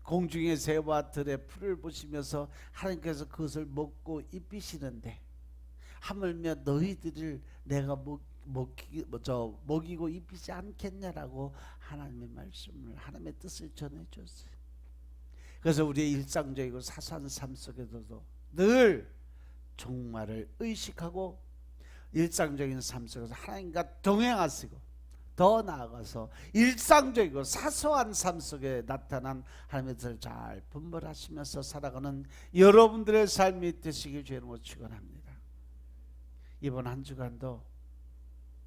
공중의 새와 들의 풀을 보시면서 하나님께서 그것을 먹고 입히시는데 하물며 너희들을 내가 먹이고 입히지 않겠냐라고 하나님의 말씀을, 하나님의 뜻을 전해줬어요. 그래서 우리의 일상적이고 사소한 삶 속에서도 늘 종말을 의식하고 일상적인 삶 속에서 하나님과 동행하시고, 더 나아가서 일상적이고 사소한 삶 속에 나타난 하나님의 뜻을 잘 분별하시면서 살아가는 여러분들의 삶이 되시길 주님으로 축원합니다. 이번 한 주간도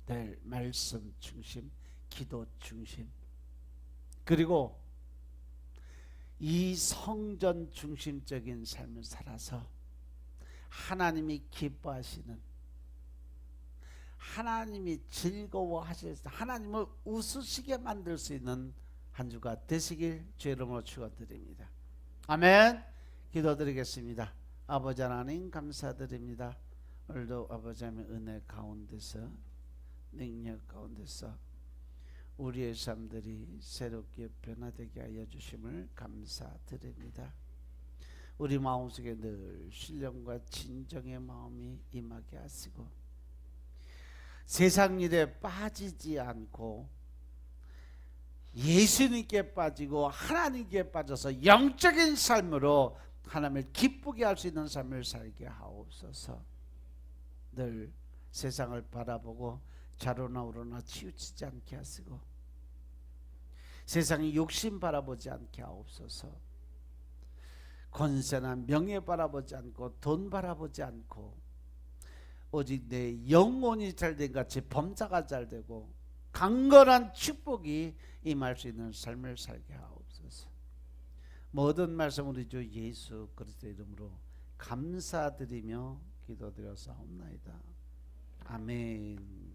늘 말씀 중심, 기도 중심, 그리고 이 성전 중심적인 삶을 살아서 하나님이 기뻐하시는, 하나님이 즐거워하실 수, 하나님을 웃으시게 만들 수 있는 한 주가 되시길 주의 이름으로 축원드립니다. 아멘. 기도드리겠습니다. 아버지 하나님 감사드립니다. 오늘도 아버지 하나님의 은혜 가운데서, 능력 가운데서 우리의 삶들이 새롭게 변화되게 하여 주심을 감사드립니다. 우리 마음속에 늘 신령과 진정의 마음이 임하게 하시고 세상 일에 빠지지 않고 예수님께 빠지고 하나님께 빠져서 영적인 삶으로 하나님을 기쁘게 할 수 있는 삶을 살게 하옵소서. 늘 세상을 바라보고 좌로나 우로나 치우치지 않게 하시고 세상의 욕심 바라보지 않게 하옵소서. 권세나 명예 바라보지 않고 돈 바라보지 않고 오직 내 영혼이 잘된 같이 범사가 잘되고 강건한 축복이 임할 수 있는 삶을 살게 하옵소서. 모든 말씀 우리 주 예수 그리스도 이름으로 감사드리며 기도드려 사옵나이다. 아멘.